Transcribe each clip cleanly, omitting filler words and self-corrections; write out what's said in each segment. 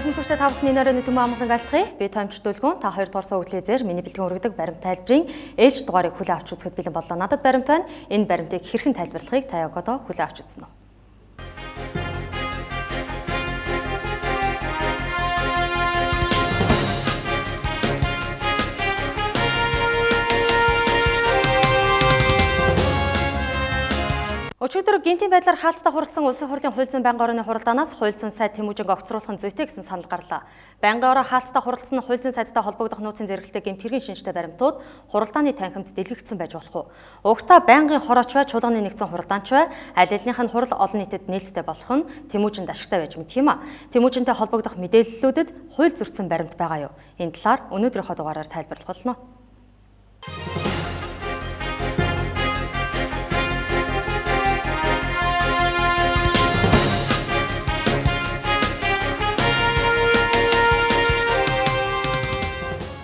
Сайхан зүгтээ та бүхний нэрээр төмөн амглан айлтгая. Би тоймч Х.Тэмүүжин та 2 дугаар сар өглөөзээр миний бэлтгэн өргөдөг баримт тайлбарын ээлж дугаарыг хүлээн авч үзэхэд бэлэн боллоо. Надад баримт байна. Энэ баримтыг хэрхэн тайлбарлахыг та яг одоо хүлээн авч үзнэ. Өчигдөр гинтийн байдлаар хаалттай хуралдсан улсын хурлын хууль зүйн байнгын орны хуралдаанаас хууль зүйн сайд Тэмүүжинг огцруулахын зүйтэй гэсэн санал гарлаа. Байнгын ороо хаалттай хуралдсан хууль зүйн сайдтай холбогдох нууцын зэрэгэлтэй гэмт хэргийн шинжтэй баримтууд хуралдааны танхимд дэлгэгдсэн байж болох уу? Угтаа байнгын хорооч бай, чуулганы нэгдсэн хуралдаанч бай, аль алинх нь хурал олон нийтэд нээлттэй болох нь Тэмүүжинд ашигтай байж мэт юм а. Тэмүүжинтэй холбогдох мэдээллүүдэд хууль зөрчсөн баримт байгаа юу? Энэ талаар өнөөдрийнхөө дугаараар тайлбарлах болно.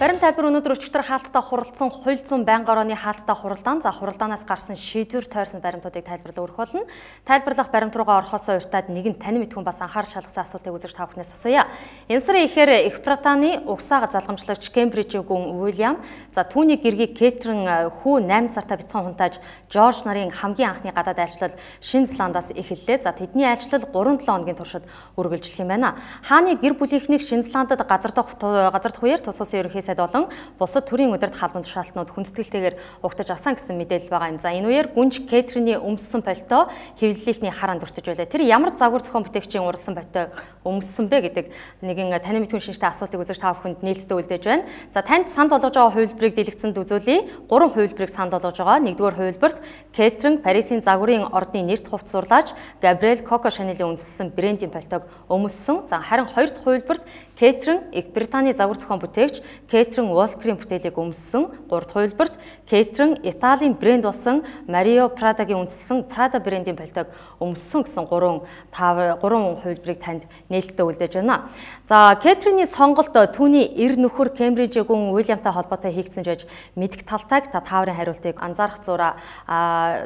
Баримт тайлбар өнөөдөр өчигдөр хаалттай хуралдсан хууль зүйн байнгын орны хаалттай хуралдаан, хуралдаанаас гарсан шийдвэр тойрсон баримтуудыг тайлбарлан өргөх болно. Тайлбарлах баримт руугаа орохоос урьдаад нэгэн танин мэдхүн бас анхаарал шалгасан асуултыг үзэж та бүхнээс асууя. Энэ сарын ихээр Их Британий угсаага залгамжлагч Кембрижийн гүн Уильям, түүний гэргийг Кэтрин хүү 8 сартаа бяцхан хунтааж Жорж нарын хамгийн анхны гадаад айлчлал Шинэ Зеландаас эхэллээ. Тэдний айлчлал 3-7 хоногийн туршид үргэлжлэх юм байна. Хааны гэр бүлийнхнийг Шинэ Зеландад газар дах үеэр тус улсын ерөнхий болон бусад төрийн удирдах халбан тушаалтнууд хүндэтгэлтэйгээр угтаж авсан гэсэн мэдээлэл байгаа юм. Энэ үеэр гүнж Кэтриний өмссөн пальто хэвлэлийнхний хараа дүртэж байлаа. Тэр ямар загвар зохион бүтээгчийн уралсан пальто өмссөн бэ гэдэг нэгэн танин мэдхүн шинжтэй асуултыг үзэж та бүхэнд нээлттэй үлдээж байна. Танд санал болгож байгаа хувилбарыг дэлгэцэнд үзүүлье. 3 хувилбарыг санал болгож байгаа. 1-р хувилбарт Кэтрин Парисын загварын ордны нэрт хувцас зурлаач Габриэл Коко Шанелийн үндэслсэн брендийн пальтог өмссөн. Харин 2 дахь хувилбарт Кэтрин Их Британий загвар зохион бүтээгч Кэтрин Волкерийн бүтээлийг өмссөн. 3 дахь хувилбарт Кэтрин Италийн брэнд болсон Марио Прадагийн үндэслсэн Прада брендийн пальтог өмссөн гэсэн 3 хувилбарыг танд нээлттэй үлдээж байна. Кэтриний сонголт түүний эр нөхөр Кембрижийн гүн Уильямтай холбоотой хийгдсэн гэж мэдэх талтайг тааврын хариултыг анзаарах зураа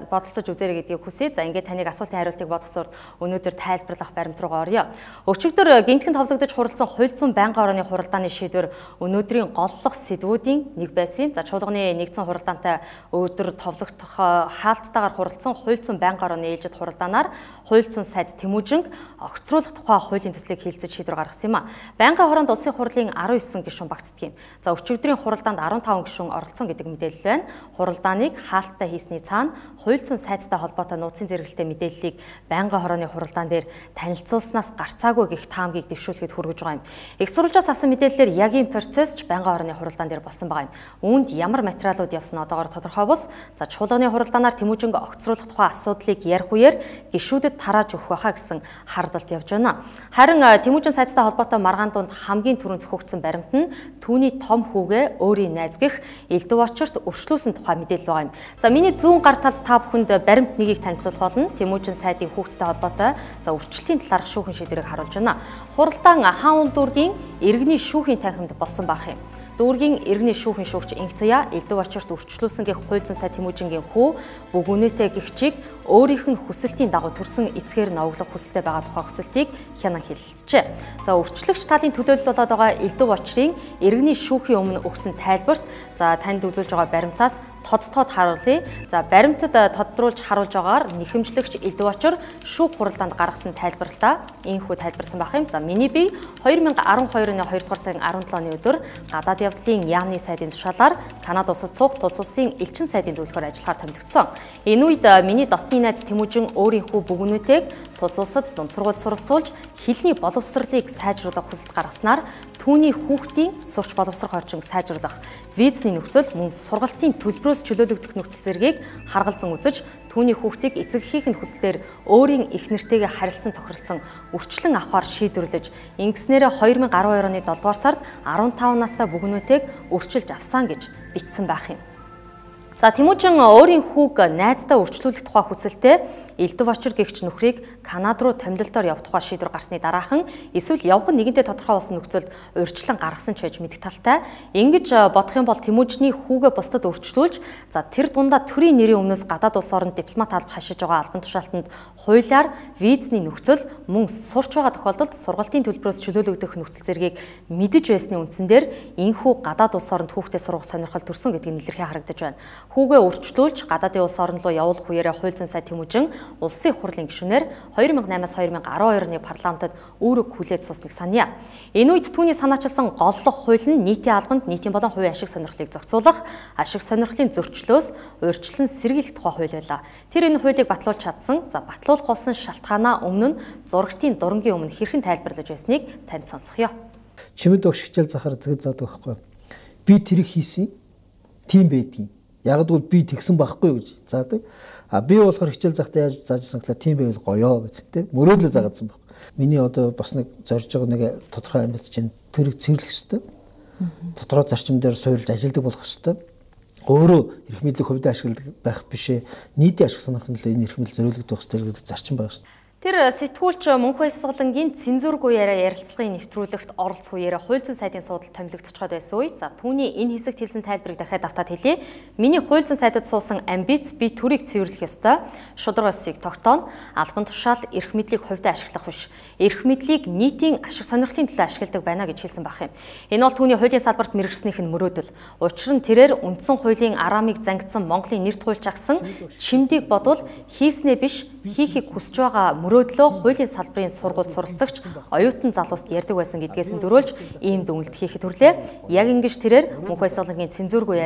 бодолцож үзээрэй гэдгийг хүсье. Ингээд таныг асуултын хариултыг бодгосоор өнөөдөр тайлбарлах баримт руугаа орё. Өчигдөр гинтгэн товлогдож хуралдсан хууль зүйн байнгын орны хуралдааны шийдвэр өнөөдрийн голлох сэдвүүдийн нэг байсан. Чуулганы нэгдсэн хуралдаантай өдөр товлогдох хаалттайгаар хуралдсан хууль зүйн байнгын орны ээлжид хуралдаанаар хууль зүйн сайд Тэмүүжинг огцруулах тухай хуулийн төслийг хэлэлцэж шийдвэр гаргасан юм а. Байнгын хороонд улсын хурлын 19 гишүүн багцдаг юм. Өчигдрийн хуралдаанд 15 гишүүн оролцсон гэдэг мэдээлэл байна. Хуралдааныг хаалттай хийсний цаана хууль зүйн сайдтай холбоотой нууцын зэрэгэлтэй мэдээллийг байнгын хорооны хуралдаан дээр танилцуулснаас гарцаагүй гэх таамгийг дэвшүүлэхэд хүргэж байгаа юм. Их сурвалжаас авсан мэдээллээр яг ийм процесс байнгын орны хуралдаан дээр болсон байгаа юм. Үүнд ямар материалууд явсан одоогоор тодорхой бус. Чуулганы хуралдаанаар Тэмүүжинг огцруулах тухай асуудлыг ярих үеэр гишүүдэд тарааж өгөх байхаа гэсэн хардалт явж байна. Харин Тэмүүжин сайдтай холбоотой маргаан дунд хамгийн түрүүн зөвхөгдсөн баримт нь түүний том хүүгээ өөрийн найз гэх элдв очирт өршлүүлсэн тухай мэдээлэл байгаа юм. Миний зүүн гар талд та бүхэнд баримт нэгийг танилцуулах болно. Тэмүүжин сайдын хүүхэдтэй холбоотой өрчлөлтийн талаарх шүүхэн шийдвэрийг харуулж байна. Хуралдаан хаан дүүргийн иргэний шүүхийн танхимд болсон байх юм. Дүүргийн иргэний шүүхийн шүүгч Инх Туя элдв очирт өрчлүүлсэн гэх хууль зүйн сайд Тэмүүжингийн хүү бүгүнэтэй гихчийг өөрийнх нь хүсэлтийн дагуу төрсэн эцгээр нь овоглох хүсэлтэй байгаа тухай хүсэлтийг хянан хэлэлцжээ. Өрчлөгч талын төлөөлөл болоод байгаа элдв очрын иргэний шүүхийн өмнө өгсөн тайлбарт танд үзүүлж байгаа баримтаас тодтоод харуулъя. Баримтад тодруулж харуулж байгаагаар нэхэмжлэгч элдв очир шүүх хуралдаанд гаргасан тайлбарлалтаа ийхүү тайлбарсан байх юм. Миний бие 2012 оны 2 дугаар сарын 17-ны өдөр гадаад явдлын яамны сайдын тушаалаар Канада улсад суух тус улсын элчин сайдын зөвлөхөөр ажиллахаар томилогдсон. Энэ үед миний дотны найз Тэмүүжин өөрийнхөө бүгүнүүтэйг тус улсад дунд сургуульд суралцуулж хэлний боловсролыг сайжруулах хүсэлт гаргаснаар түүний хүүхдийн сурч боловсрох орчин сайжруулах, визний нөхцөл мөн сургалтын төлбөрөөс чөлөөлөгдөх нөхцөл зэргийг харгалзан үзэж түүний хүүхдийг эцэгхийнх нь хүслээр өөрийн их нэртэйгээ харилцан тохиролцсон үрчлэн авахар шийдвэрлэж ингэснээр 2012 оны 7 дугаар сард 15 настай бүгүнүүтэйг өрчилж авсан гэж бичсэн байх юм. За Тэмүүжин өөрийн хүүг найздаа өрчлүүлэх тухай хүсэлтэд элдв очир гэгч нөхрийг Канада руу томилолтоор явах тухай шийдвэр гарсны дараахан эсвэл явах нь нэгэнтээ тодорхой болсон нөхцөлд урьдчилан гаргасан ч байж мэдэх талтай. Ингэж бодох юм бол Тэмүүжний хүүгээ бусдад өрчлүүлж за тэр дундаа төрийн нэрийн өмнөөс гадаад улс оронд дипломат алба хашиж байгаа албан тушаалтанд хуулиар визний нөхцөл мөн сурч байгаа тохиолдолд сургалтын төлбөрөөс чөлөөлөгдөх нөхцөл зэргийг мэдэж байсны үндсэн дээр энэхүү гадаад улс оронд хүүхдээ сургах сонирхол төрсөн гэдгийг илэрхий харагдаж байна. Хүүгээ өрчлүүлж гадаадын улс орн руу явуулах үеэрээ хууль зүйн сайд Тэмүүжин улсын хурлын гишүүнээр 2008-аас 2012 оны парламентод үүрэг хүлээж суусныг саная. Энэ үед түүний санаачилсан голлох хууль нь нийтийн албанд нийтийн болон хувийн ашиг сонирхлыг зохицуулах, ашиг сонирхлын зөрчлөөс урьдчилан сэргийлэх тухай хууль байлаа. Тэр энэ хуулийг батлуулж чадсан, за батлуулах болсон шалтгаанаа өмнө нь зурагтын дурангийн өмнө хэрхэн тайлбарлаж байсныг танд сонсгоё. Чимэд огш хичээл захаар зэгэд заадаг байхгүй. Би тэрийг хийсэн. Тийм байдгийн. Ягдвал би тэгсэн байхгүй гэж заадаг. Би болохоор хичээл захтаа яаж заажсан гэхэл тийм байвал гоёо гэж тийм мөрөөдлөө заагаадсан байхгүй. Миний одоо бас нэг зорж байгаа нэг тодорхой амьд чинь тэрийг цэвэрлэх хэрэгтэй. Тодорхой зарчим дээр суурилж ажилладаг болох хэрэгтэй. Өөрөө эрх мэдлийг хувьдаа ашигладаг байх бишээ. Нийтийн ашиг сонирхлын төлөө энэ эрх мэдэл зориулагдах байх хэрэгтэй зарчим байгаа шүү дээ. Тэр сэтгүүлч мөнх баясгалангийн цензургүй яриа ярилцлагын нэвтрүүлэгт оролцох үеэр хууль зүйн сайдын суудалд томилогдчиход байсан үед за түүний энэ хэсэгт хэлсэн тайлбарыг дахиад автаад хэлье. Миний хууль зүйн сайдад суусан амбиц би төрийг цэвэрлэх ёстой. Шудраг ёсыг тогтооно. Албан тушаал эрх мэдлийг хувьдаа ашиглах биш. Эрх мэдлийг нийтийн ашиг сонирхлын төлөө ашигладаг байна гэж хэлсэн баг юм. Энэ бол түүний хуулийн салбарт мэргэжснийх нь мөрөөдөл. Учир нь тэрээр үндсэн хуулийн арамыг зангидсан Монголын нэр туулж агсан чимдийг бодвол хийснээ биш хийхийг хүсэж байгаа мөрөөдлөө хуулийн салбарын сургууль суралцагч оюутан залууст ярьдаг байсан гэдгээс нь дөрөөлж ийм дүгнэлт хийхэд хүрлээ. Яг ингэж тэрээр мөнх баясгалангийн цензургүй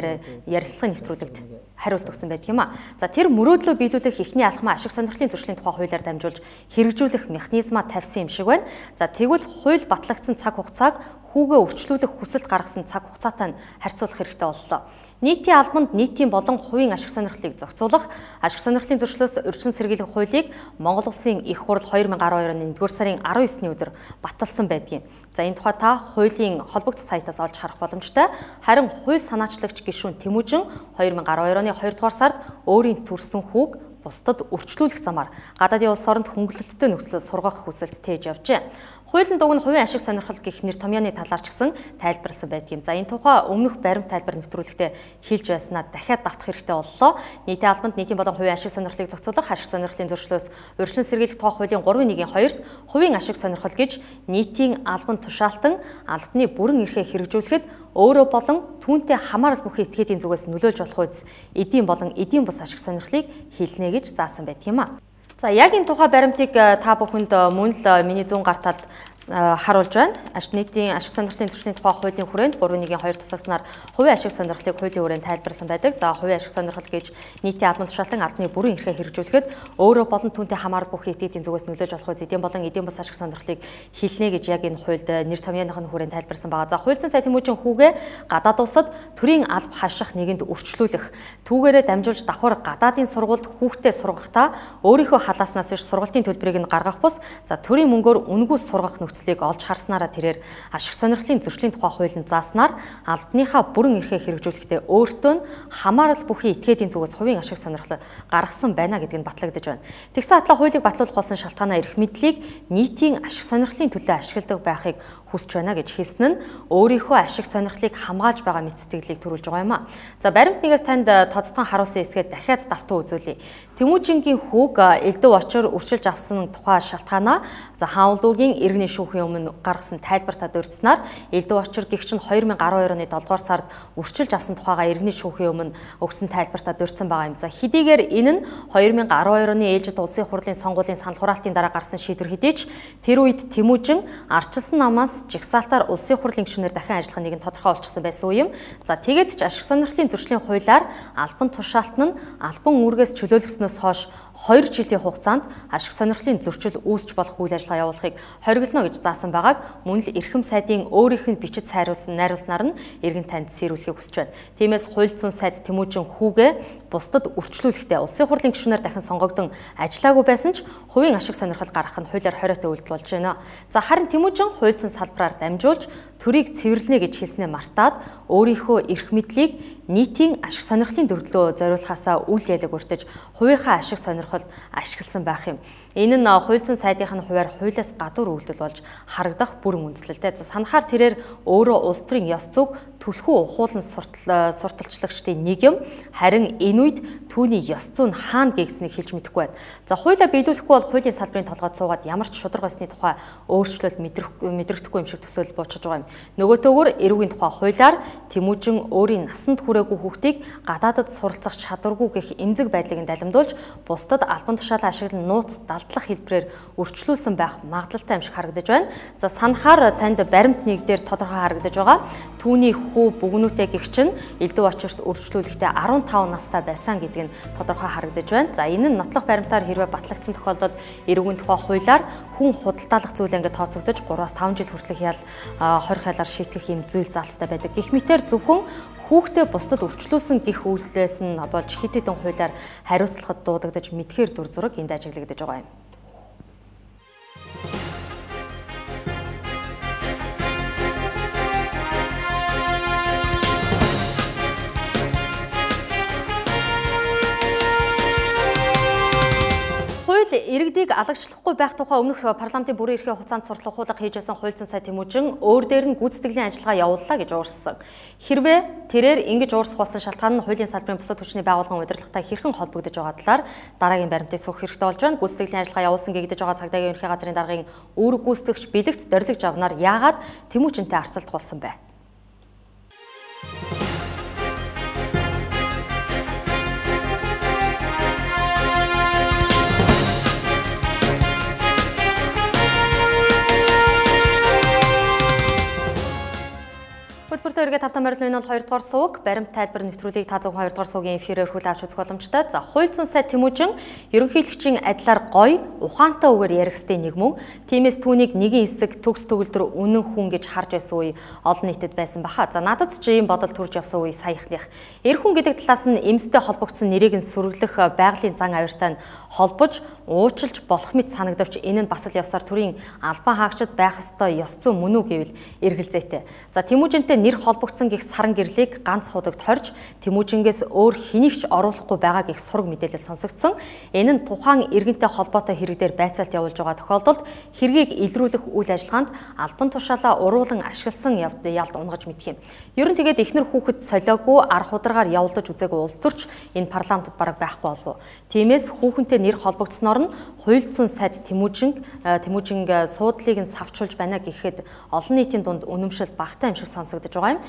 ярилцлагын нэвтрүүлэгт хариулт өгсөн байдаг юм а. За тэр мөрөөдлөө биелүүлэх эхний алхмаа ашиг сонирхлын зөрчлийн тухай хуулиар дамжуулж хэрэгжүүлэх механизмаа тавьсан юм шиг байна. За тэгвэл хууль батлагдсан цаг хугацааг хүүгээ өрчлүүлэх хүсэлт гаргасан цаг хугацаатай нь харьцуулах хэрэгтэй боллоо. Нийтийн албанд нийтийн болон хувийн ашиг сонирхлыг зохицуулах, ашиг сонирхлын зөрчлөөс урьдчилан сэргийлэх хуулийг Монгол Улсын их хурл 2012 оны 1-р сарын 19-ний өдөр баталсан байдгийг. За энэ тухай та хуулийн холбогдох сайтаас олж харах боломжтой. Харин хууль санаачлагч гишүүн Тэмүүжин 2012 оны 2-р сард өөрийн төрсөн хүүг бусдад өрчлүүлэх замаар гадаадын улс оронд хөнгөлөлттэй нөхцөлөд сургах хүсэлт тээж явжээ. Хуулийн дуг нь хувийн ашиг сонирхол гэх нэр томьёоны талаар ч гэсэн тайлбарсан байдгийг. За энэ тухай өмнөх баримт тайлбар нэвтрүүлэгтээ хэлж байснаа дахиад давтах хэрэгтэй боллоо. Нийтийн албанд нийтийн болон хувийн ашиг сонирхлыг зохицуулах, ашиг сонирхлын зөрчлөөс урьдчилан сэргийлэх тухай хуулийн 3.1-2-т хувийн ашиг сонирхол гэж нийтийн албан тушаалтан албаны бүрэн эрхээ хэрэгжүүлэхэд өөрөө болон түүнтэй хамаарал бүхий этгээдийн зүгээс нөлөөлж болох үз эдийн болон эдийн бус ашиг сонирхлыг хэлнэ гэж заасан байдаг юм а. За яг энэ тухай баримтыг та бүхэнд мөн л миний зүүн гар талд харуулж байна. Нийтийн ашиг сонирхлын зөрчлийн тухай хуулийн хүрээнд 3.1-2 тусагснаар хувийн ашиг сонирхлыг хуулийн хүрээнд тайлбарсан байдаг. За хувийн ашиг сонирхол гэж нийтийн албан тушаалтан албаны бүрэн эрхээ хэрэгжүүлэхэд өөрөө болон түүнтэй хамаарал бүхий этгээдийн зүгээс нөлөөлж болох үз эдийн болон эдийн бус ашиг сонирхлыг хэлнэ гэж яг энэ хуульд нэр томьёоныхын хүрээнд тайлбарсан байгаа. За хууль зүйн сайд Тэмүүжин хүүгээ гадаад улсад төрийн алба хаших нэгэнд өрчлүүлэх түүгээрээ дамжуулж давхар гадаадын сургуульд хүүхдээ сургахдаа өөрийнхөө халааснаас биш сургалтын төлбөрийг нь гаргах бус за төрийн мөнгөөр үнгүй сургах нөхцөлийг олж харснараа тэрээр ашиг сонирхлын зөрчлийн тухай хуулинд зааснаар албаныхаа бүрэн эрхээ хэрэгжүүлэхдээ өөртөө нь хамаарал бүхий этгээдийн зүгээс хувийн ашиг сонирхол гаргасан байна гэдг нь батлагдаж байна. Тэгсэн атлаа хуулийг батлуулах болсон шалтгаанаа эрх мэдлийг нийтийн ашиг сонирхлын төлөө ашигладаг байхыг хүсэж байна гэж хэлсэн нь өөрийнхөө ашиг сонирхлыг хамгаалж байгаа мэт сэтгэлийг төрүүлж байгаа юм а. За баримт нэгээс танд тодтон харуулсан хэсгээ дахиад давтан үзүүлье. Тэмүүжингийн хүүг элдв очир өрчилж авсан тухай шалтгаанаа за хаан улдуугийн иргэний шүүхийн өмнө гаргасан тайлбартаа дурдсанаар элдв очир гэгч нь 2012 оны 7-р сард өрчилж авсан тухайга иргэний шүүхийн өмнө өгсөн тайлбартаа дурдсан байгаа юм. За хэдийгээр энэ нь 2012 оны ээлжид улсын хурлын сонгуулийн санал хураалтын дараа гарсан шийдвэр хэдий ч тэр үед Тэмүүжин арчилсан намаас жигсаалтаар улсын хурлын гишүүнээр дахин ажиллах нэг нь тодорхой болчихсон байсан үе юм. За тэгээд ч ашиг сонирхлын зөрчлийн хуулиар албан тушаалт нь албан үүргээс чөлөөлөгснөөс хойш 2 жилийн хугацаанд ашиг сонирхлын зөрчил үүсч болох үйл ажиллагаа явуулахыг хориглоно гэж заасан байгааг мөн л эрхэм сайдын өөрийнх нь бичиж найруулснаар нь иргэн танд сэрүүлэхийг хүсэж байна. Тиймээс хууль зүйн сайд Тэмүүжин хүүгээ бусдад өрчлүүлэхдээ улсын хурлын гишүүнээр дахин сонгогдсон ажиллаагүй байсан ч хувийн ашиг сонирхол гаргах нь хуулиар хориотой үйлдэл болж байна. За харин Тэмүүжин хууль зүйн салбараар дамжуулж төрийг цэвэрлэнэ гэж хэлснээ мартаад өөрийнхөө эрх мэдлийг нийтийн ашиг сонирхлын дөрвөлөө зориулахаасаа үл ялэг өртөж хувийнхаа ашиг сонирхолд ашигласан байх юм. Энэ нь хууль зүйн сайдын хувьар хуулиас гадуур үйлдэл болж харагдах бүрэн үндслэлтэй. Санахаар тэрээр өөрөө улс төрийн ёс зүйг түлхүү ухуулан сурталчлагчдын нэг юм. Харин энэ үед түүний ёс зүй нь хаана гээгснийг хэлж мэдэхгүй байна. Хуулиа биелүүлэхгүй бол хуулийн салбарын толгойд суугаад ямар ч шударга байсны тухай өөрчлөлт мэдрэгдэхгүй юм шиг төсөөлөл буучиж байгаа юм. Нөгөө төгөөр эрүүгийн тухай хуулиар Тэмүүжин өөрийн насанд хүрээгүй хүүхдийг гадаадад суралцах чадваргүй гэх эмзэг байдлыг далимдуулж бусдад албан тушаалан ашиглан нууц далдлах хэлбэрээр өрчлүүлсэн байх магадлалтай юм шиг харагдаж байна. Санахаар танд баримт нэгдээр тодорхой харагдаж байгаа. Түүний хүү бөгнүүтэй гэгч нь элдв очирт өрчлүүлэхдээ 15 настай байсан гэдэг нь тодорхой харагдаж байна. Энэ нь нотлох баримтаар хэрвээ батлагдсан тохиолдолд эрүүгийн тухай хуулиар хүн худалдаалах зүйл ингээд тооцогдож 3-5 жил хүртэлх ял 20 хялаар шийтгэх юм зүйл заалттай байдаг. Гэх мэтээр зөвхөн хүүхдээ бусдад өрчлүүлсэн гэх үйлдэлээс нь болж хэд хэдэн хуулиар хариуцлагад дуудагдаж мэдхээр дүр зураг энд ажиглагдаж байгаа юм. Иргэдийг алагчлахгүй байх тухай өмнөх парламентын бүрэн эрхийн хугацаанд сурталчилах хуулиар хийж байсан хууль зүйн сайд Тэмүүжин өөр дээр нь гүйцэтгэлийн ажиллагаа явууллаа гэж уурссан. Хэрвээ тэрээр ингэж уурсах болсон шалтгаан нь хуулийн салбарын бусад хүчний байгууллагын удирдлагатай хэрхэн холбогдож байгаа талаар дараагийн баримтыг суух хэрэгтэй болж байна. Гүйцэтгэлийн ажиллагаа явуулсан гэгдэж байгаа цагдаагийн ерөнхий газрын даргын үүрэг гүйцэтгэгч бэлэгт дорилж авнаар яагаад Тэмүүжинтэй арцалт болсон бэ? Хөтөлбөртөө эргээд тавтан морилын энэ бол 2 дугаар суваг баримт тайлбар нэвтрүүлгийг та зөвхөн 2 дугаар сувгийн эфирээр хүлээн авч үзэх боломжтой. Хууль зүйн сайд Тэмүүжин ерөнхийлөгчийн адилаар гоё, ухаантай үгээр ярихстай нэг мөн. Тиймээс түүнийг нэгэн хэсэг төгс төгөлдөр үнэн хүн гэж харж байсан үе олон нийтэд байсан баха. Надад ч ийм бодол төрж явсан үе саяхных. Эр хүн гэдэг талаас нь эмстэй холбогдсон нэрийг нь сүргэлэх байгалийн зан авиртай нь холбож, уучлж болох мэт санагдавч энэ нь бас л явсаар төрийн албан хаагчид байх ёстой ёс зүйн мөн үү гэвэл эргэлзээтэй. Тэмүүжинтэй нэр холбогдсон гих саран гэрлийг ганц худагт хорж Тэмүүжингээс өөр хэнийг ч оруулахгүй байгаа гих сураг мэдээлэл сонсогдсон. Энэ нь тухайн иргэнтэй холбоотой хэрэгдээр байцаалт явуулж байгаа тохиолдолд хэргийг илрүүлэх үйл ажиллагаанд албан тушаалаа уруулан ашигласан ялд унгаж мэдэх юм. Ер нь тэгээд эхнэр хүүхэд солиогүй арга хударгаар явуулж үзээгүй улс төрч энэ парламентод бараг байхгүй болов. Тиймээс хүүхэнтэй нэр холбогдсноор нь хууль зүйн сайд Тэмүүжин суудлыг нь савчуулж байна гэхэд олон нийтийн дунд үнэмшил багтаа юм шиг сонсогдож байгаа юм.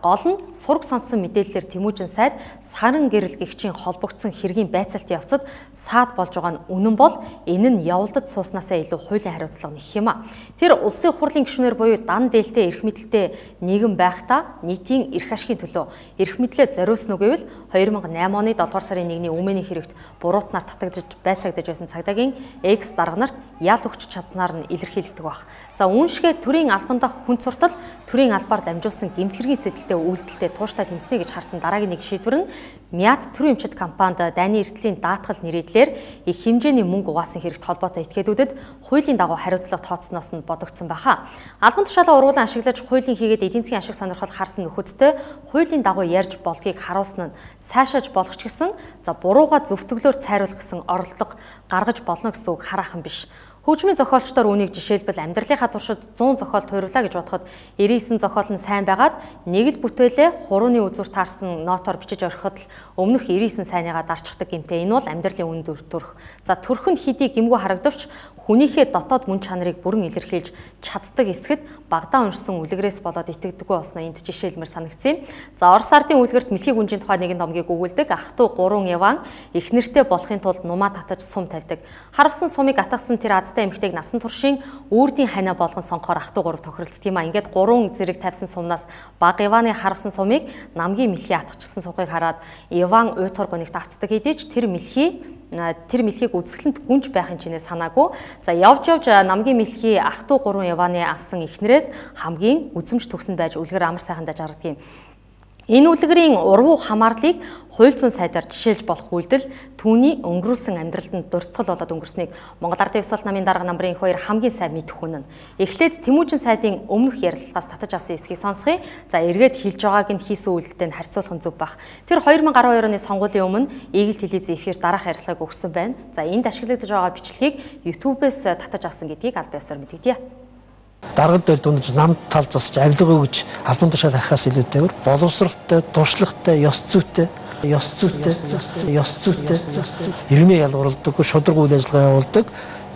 Гол нь сураг сонссон мэдээллээр Тэмүүжин сайд саран гэрэл гэгчийн холбогдсон хэргийн байцаалтын явцад саад болж байгаа нь үнэн бол энэ нь явуулдад сууснасаа илүү хуулийн хариуцлага нэх юм а. Тэр улсын хурлын гишүүнээр буюу дан дээлтэй эрх мэдэлтэй нийгэм байхдаа нийтийн эрх ашигын төлөө эрх мэдлээ зориулсан уу гэвэл 2008 оны 7 сарын 1-ний өмнөний хэрэгт буруутнаар татагдж байцаагдж байсан цагдаагийн X дарга нарт ял өгч чадсанаар нь илэрхийлэгдэх баг. Үүншгээ төрийн албан дах хүн суртал төрийн албаар дамжуулсан гэмт хэргийн сэдэлтэй үйлдэлтэй тууштай тэмцэнэ гэж харсан дараагийн нэг шийдвэр нь Мяд төрийн эмчит компанид дайны эртлийн даатгал нэрийдлэр их хэмжээний мөнгө угаасан хэрэгт холбоотой этгээдүүдэд хуулийн дагуу хариуцлага тооцсноос нь бодогдсон баха. Албан тушаалаа уруулан ашиглаж хуулийн хийгээд эдийн засгийн ашиг сонирхол харсан нөхөдтэй хуулийн дагуу ярьж болдгийг харуулсан нь сайшааж болох ч гэсэн бурууга зөвтгөлөөр цайруулах гэсэн орлого гаргаж болно гэсэн үг хараахан биш. Хөгжмийн зохиолчдоор үүнийг жишээлбэл амьдралынхаа туршид 100 зохиол тойруулаа гэж бодоход 99 зохиол нь сайн байгаад нэг л бүтээлээ хурууны үзүүр таарсан нотоор бичиж орхиход л өмнөх 99 сайныгаа дарчдаг гэмтэй. Энэ бол амьдралын үн төрх. Төрх нь хэдий гэмгүй харагдавч хүнийхээ дотоод мөн чанарыг бүрэн илэрхийлж чаддаг эсгэд багадаа уншсан үлгэрээс болоод итгэдэггүй болсноо энд жишээлмээр санагдсан юм. Орос ардын үлгэрт мэлхий гүнжийн тухай нэгэн номгийг өгүүлдэг. Ах トゥ 3 яван их нэртэй болохын тулд нумаа татаж сум тавьдаг. Харавсан сумыг атгасан тэр азтай эмэгтэйг насан туршийн үрдийн ханаа болгон сонгохоор ах トゥ 3 тохиролцдог юм а. Ингээд 3 зэрэг тавьсан сумнаас баг Иваны харавсан сумыг намгийн мэлхий атгачсан сухыг хараад Иван уйтор гонигт авцдаг хэдий ч тэр мэлхийг үзэсгэлэнт гүнж байхын чинээ санаагүй. Явж намгийн мэлхий ах トゥ 3 Иваны авсан эхнэрээс хамгийн үзэмж төгсөн байж үлгэр амар сайхандаж харагдав юм. Энэ үлгэрийн урвуу хамаарлыг хууль зүйн сайдаар жишээлж болох үйлдэл түүний өнгөрүүлсэн амьдралд нь дурсгал болоод өнгөрснийг Монгол Ардын Ёслол намын дарга намрын 2 хамгийн сайн мэдэх хүн нь. Эхлээд Тэмүүжин сайдын өмнөх ярилцлагаас татаж авсан эсхийг сонсгоё. За эргээд хэлж байгааг нь хийсэн үйлдэлтэй харьцуулах нь зөв бах. Тэр 2012 оны сонгуулийн өмнө Игэл телевизийн эфир дараах ярилцлагыг өгсөн байна. За энд ашиглагдаж байгаа бичлэгийг YouTube-ээс татаж авсан гэдгийг аль биесээр мэдэгдэе. Даргад дээр дундаж намд тал засч авилга өгж албан тушаал ахихаас илүүтэйгээр боловсралтай, туршлагатай, ёс зүйтэй иргэний ялгарлагдаггүй шударга үйл ажиллагаа явуулдаг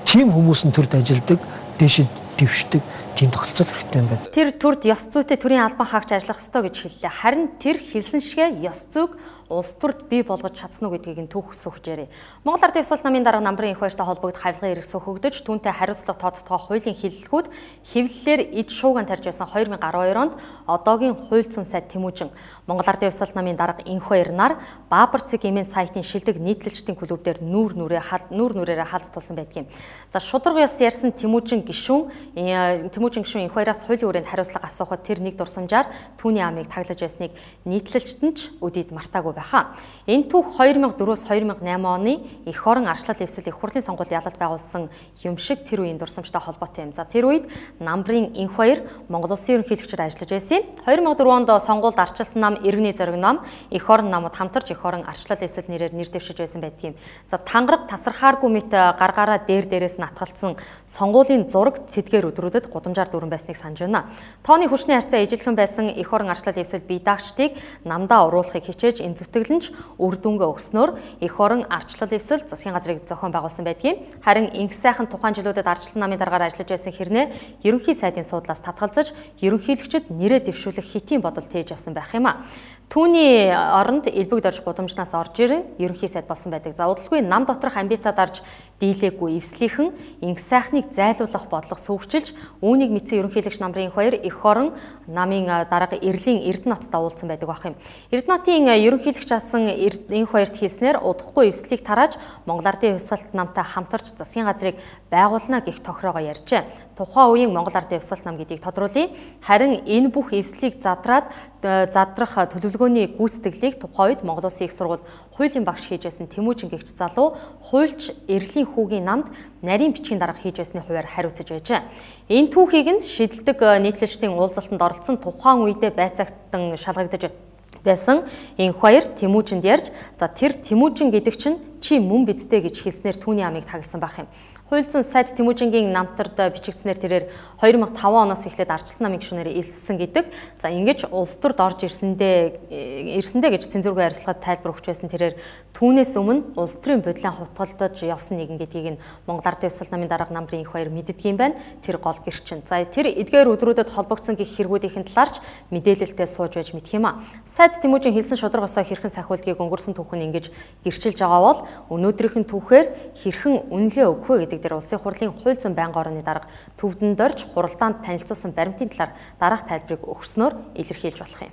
тийм хүмүүс нь төрд ажилдаг, дээшид дэвшдэг тийм тогтолцоо хэрэгтэй юм байна. Тэр төрд ёс зүйтэй төрийн албан хаагч ажиллах ёстой гэж хэллээ. Харин тэр хэлсэн шигэ ёс зүйг улс төрд бий болгож чадсан уу гэдгийг нь түүх сөхжээрэй. Монгол Ардын Ёслол намын дарга намрын 2-той холбогдох хавилгын эрх сөхөгдөж түүнтэй хариуцлага тооцогдох хуулийн хиллэлгүүд хэвлэлээр эд шууган тарж байсан 2012 онд одоогийн хууль зүйн сайд Тэмүүжин Монгол Ардын Ёслол намын дарга энхүү эрнаар Баабар цэг эмээн сайтын шилдэг нийтлэлчдийн клубээр нүүр нүрээрээ хаалц тулсан байдгийн. За шударга ёс ярьсан Тэмүүжин гишүүн энхүү эраас хуулийн хүрээнд хариуцлага асуухад тэр нэг дурсамжаар түүний амийг таглаж байсныг нийтлэлчтэн ч өдийд мартаагүй байхаа. Энэ түүх 2004-өөс 2008 оны эх орон арчлал эвсэл их хурлын сонгуульд ялалт байгуулсан юм шиг тэр үеийн дурсамжтай холбоотой юм. За тэр үед намрын энх хоёр Монгол Улсын ерөнхийлөгчөөр ажиллаж байсан юм. 2004 онд сонгуульд арчилсан нам иргэний зориг нам эх орон намууд хамтарч эх орон арчлал эвсэл нэрээр нэр дэвшиж байсан байдгийн. За тангараг тасархааргүй мэт гаргаараа дээрээс натгалцсан сонгуулийн зураг тэдгээр өдрүүдэд гудамжаар дүүрэн байсныг санаж байна. Тооны хүчний харьцаа ижилхэн байсан эх орон арчлал эвсэл бие даагчдыг намдаа оруулахыг хичээж энэ зүтгэлэнч үр дүнгээ өгснөөр эх орон арчлал эвсэл засгийн газрыг зохион байгуулсан байдгийн. Харин инх сайхан тухайн жилүүдэд арчилсан намын даргаар ажиллаж байсан хэрнээ ерөнхий сайдын суудлаас татгалзаж ерөнхийлөгчөд нэрээ дэвшүүлэх хэтийн бодол тээж авсан байх юм а. Түүний оронд элбэг дорж гудамжнаас орж ирэн ерөнхий сайд болсон байдаг. За удалгүй нам доторх амбицаа дарж дийлээгүй эвслийнхэн инх сайхныг зайлуулах бодлого сөвгчилж үүнийг мэдсэн ерөнхийлөгч намрын хоёр эх орон намын дарга Эрлийн Эрдэнэтд уулзсан байдаг байх юм. Эрдэнэтийн ерөнхийлөгч асан энх хоёрт хэлснээр удахгүй эвслийг тарааж Монгол Ардын Ёслолт намтай хамтарч засгийн газрыг байгуулна гэх тохироогоо ярьжээ. Тухайн үеийн Монгол Ардын Ёслолт нам гэдгийг тодруулъя. Харин энэ бүх эвслийг задрах төлөвлөгөөний гүйцэтгэлийг тухайн үед Монгол Улсын их сургуульд хуулийн багш хийж байсан Тэмүүжин гэгч залуу хуульч Эрлийн хүүгийн намд нарийн бичгийн дарга хийж байсны хуваар хариуцаж байжээ. Энэ түүхийг нь шидэлдэг нийтлэлчдийн уулзалтанд оролцсон тухайн үедээ байцаагтан шалгагдаж байсан энх хоёр Тэмүүжинд ярьж за тэр Тэмүүжин гэдэг чинь чи мөн бидтэй гэж хэлснээр түүний амийг тагласан байх юм. Хууль зүйн сайд Тэмүүжингийн намтард бичигдснээр тэрээр 2005 оноос эхлээд арчилсан намын гишүүнээр илссэн гэдэг. За ингэж улс төрд орж ирсэндээ гэж цензургүй арилгахад тайлбар өгч байсан тэрээр түүнээс өмнө улс төрийн бодлон хутгалдаж явсан нэгэн гэдгийг нь Монгол Ардын Ёслол намын дарга намрын энх хоёр мэддэг юм байна. Тэр гол гэрчин. За тэр эдгээр өдрүүдэд холбогдсон гих хэрэгүүдийн талаарч мэдээлэлтэй сууж байж мэдх юм а. Сайд Тэмүүжин хэлсэн шударга ёсоо хэрхэн сахиулгийг өнгөрсөн түүх нь ингэж гэрчилж байгаа бол өнөөдрийнхэн түүхээр хэрхэн үнэлээ өгөх вэ гэдэг дээр улсын хурлын хууль зүйн байнгын орны дарга төвдөнд орж хуралдаанд танилцуулсан баримтын талаар дараах тайлбарыг өгснөөр илэрхийлж болох юм.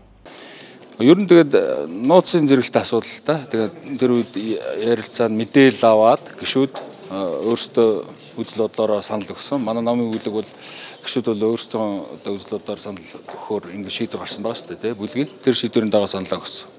Ер нь тэгээд нууцын зэрэгэлтэй асуудал та. Тэгээд тэр үед ярилцаанд мэдээлэл аваад гишүүд өөрсдөө үзэл бодлороо санал өгсөн. Манай намын бүлэг бол гишүүд бол өөрсдөө үзэл бодлоор санал өгөхөөр ингэ шийдвэр гарсан байгаа шүү дээ, бүлгийн. Тэр шийдвэрийн дагуу саналаа өгсөн.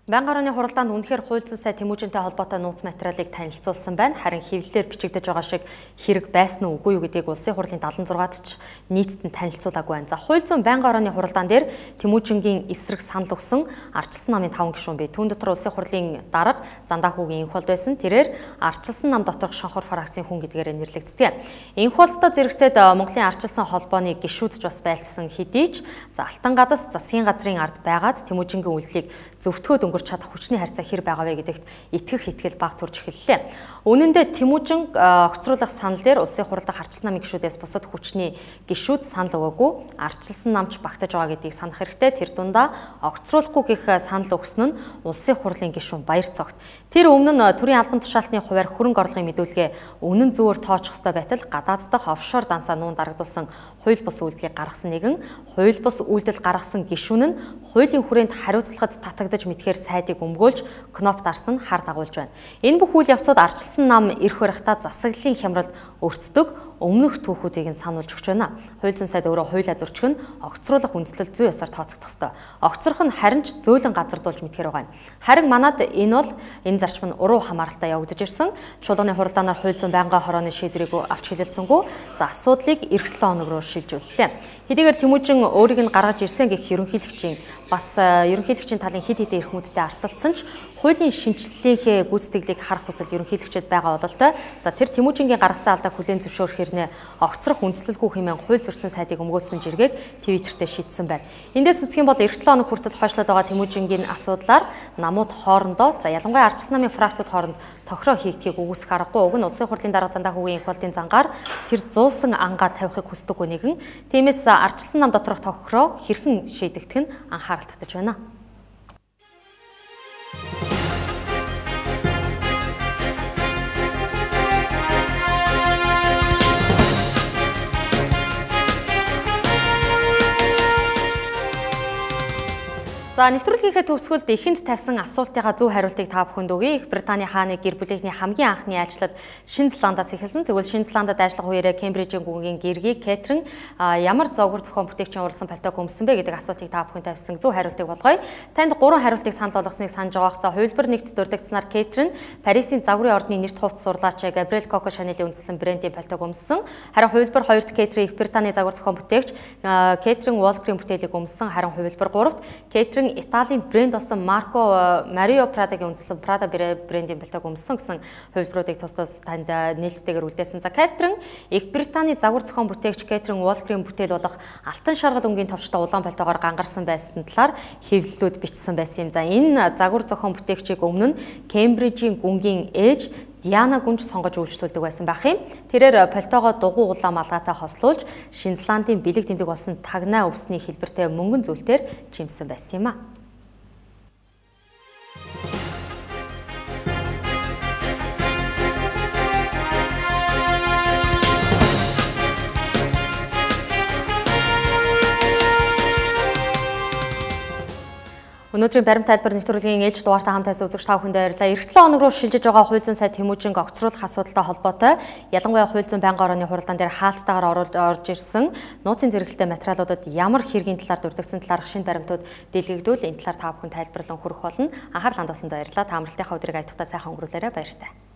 Байнгын орны хуралдаанд үнэхээр хууль зүйн сайд Тэмүүжинтэй холбоотой нууц материалыг танилцуулсан байна. Харин хэвлэлээр бичигдэж байгаа шиг хэрэг байсан уу үгүй юу гэдгийг улсын хурлын 76-ад ч нийтэд нь танилцуулаагүй байна. За хууль зүйн байнгын орны хуралдаан дээр Тэмүүжингийн эсрэг санал өгсөн арчилсан намын 5 гишүүн бий. Түүн дотор улсын хурлын дарга Зандаахүүгийн энх болд байсан. Тэрээр арчилсан нам доторх шонхор фракцийн хүн гэдгээр нэрлэгддэг. Энх болдтой зэрэгцээд Монголын арчилсан холбооны гишүүдч бас байлцсан хэдий ч за алтан гадас засгийн газрын ард байгаад Тэмүүжингийн үйлдэлийг зөвтгөөд өнгөрч чадах хүчний харьцаа хэр байгаа вэ гэдэгт итгэх итгэл баг төрж эхэллээ. Үнэн дээр Тэмүүжин огцруулах санал дээр улсын хурлд арчилсан намын гишүүдээс бусад хүчний гишүүд санал өгөөгүй, арчилсан намч багтаж байгаа гэдгийг санах хэрэгтэй. Тэр дундаа огцруулахгүй гэх санал өгсөн нь улсын хурлын гишүүн Баяр цогт. Тэр өмнө нь төрийн албан тушаалтны хуваар хөрөнгө орлогын мэдүүлгээ үнэн зөвөөр тооцох ёстой байтал гадаад дахь офшор дансаа нүүн дарагдуулсан хууль бус үйлдэлийг гаргасан нэгэн, хууль бус үйлдэл гаргасан гишүүн нь хуулийн хүрээнд хариуцлагад татагдаж мэдхээр сайдыг өмгөөлж кноп дарсан нь хар дагуулж байна. Энэ бүх үйл явцууд ардчилсан нам эрх барихтаа засаглалын хямралд өрцдөг өмнөх түүхүүдийг нь сануулж өгч байна. Хууль зүйн сайд өөрөө хуулиа зөрчих нь огцруулах үндслэл зүй ёсоор тооцогдох ёстой. Огцрох нь харин ч зөөлөн газардуулж мэдхээр байгаа юм. Харин манад энэ бол энэ зарчим нь уруу хамааралтай явагдаж ирсэн. Чуулганы хуралдаанаар хууль зүйн байнгын хорооны шийдвэрийг авч хэлэлцэнгүй. За асуудлыг эх 7 хоног руу шилжүүллээ. Хэдийгээр Тэмүүжин өөрийг нь гаргаж ирсэн гэх ерөнхийлөгчийн бас ерөнхийлөгчийн талын хид хидийн эрх мэдтэй арсалцсан ч хуулийн шинжилгээнхээ гүйцэтгэлийг харах хүсэл ерөнхийлөгчөд байгаа бололтой. За тэр Тэмүүжингийн гаргасан алдааг хүлээн зөвшөөрөхөөр огцрох үндслэлгүй хэмээн хууль зөрчсөн сайдыг өмгөөлсөн жиргэг Твиттертээ шийдсэн байна. Эндээс үзэх юм бол эх 7 хоног хүртэл хойшлоод байгаа Тэмүүжингийн асуудлаар намууд хоорондоо ялангуяа ардчилсан намын фракцууд хооронд тохироо хийгдгийг үгүйсэх аргагүй. Уг нь улсын хурлын дарга зандаа хүүгийн их болдын зангаар тэр 100 ангаа тавихыг хүсдэггүй нэгэн. Тиймээс ардчилсан нам доторх тохироо хэрхэн шийдэгдэх нь анхаарал татаж байна. За нэвтрүүлгийнхээ төгсгөлд эхэнд тавьсан асуултынхаа зөв хариултыг та бүхэнд өгье. Их Британий хааны гэр бүлийнхний хамгийн анхны айлчлал Шинэ Зеландаас эхэлсэн. Тэгвэл Шинэ Зеландад ажиллах үеэрээ Кембрижийн гүнгийн гэргийг Кэтрин ямар зогвор зохион бүтээгчийн уралсан пальтог өмсөн бэ гэдэг асуултыг та бүхэнд тавьсан зөв хариултыг болгоё. Танд 3 хариултыг санал болгосныг санаж байгаа. За хувилбар 1-т дурддагцнаар Кэтрин Парисын загварын ордны нэрт хувцас сурлаач Габриэл Коко Шанелийн үндэссэн брендийн пальтог өмсөн. Харин хувилбар 2-т Кэтрин Их Британий загвар зохион бүтээгч Кэтрин Уолкрийн бүтээлийг өмсөн. Харин хувилбар 3-т Кэтрин Италийн брэнд болсон Марио Прадагийн үндэслэн Прада брендийн пальтог өмсөн гэсэн хувилбаруудыг тус танд нээлттэйгээр үлдээсэн. За Кэтрин Их Британий загвар зохион бүтээгч Кэтрин Уолкрийн бүтээл болох алтан шаргал өнгийн товчтой улаан пальтогоор гангарсан байсан талаар хэвлэлүүд бичсэн байсан юм. За энэ загвар зохион бүтээгчийг өмнө нь Кембрижийн гүнгийн ээж Диана гүнж сонгож үйлчлүүлдэг байсан байх юм. Тэрээр пальтогоо дугуй улаан малгайтай хослуулж Шинэ Зеландын бэлэг тэмдэг болсон тагнаа өвсний хэлбэртэй мөнгөн зүйлтээр чимсэн байсан юм а. Өнөөдрийн баримт тайлбар нэвтрүүлгийн ээлж дугаартай хамт байсан үзэгч та бүхэндээ баярлалаа. Эх 7 хоног руу шилжиж байгаа хууль зүйн сайд Тэмүүжинг огцруулах асуудалтай холбоотой ялангуяа хууль зүйн байнгын орооны хуралдаан дээр хаалттайгаар орж ирсэн нууцын зэрэгэлтэй материалуудад ямар хэргийн талаар дурддагсан талаарх шинэ баримтууд дэлгэгдүүл энэ талаар та бүхэн тайлбарлан хүргэх болно. Анхаарал хандуулсанд баярлалаа. Та амралтынхаа өдрийг аятухтай сайхан өнгөрүүлээрэй. Баяртай.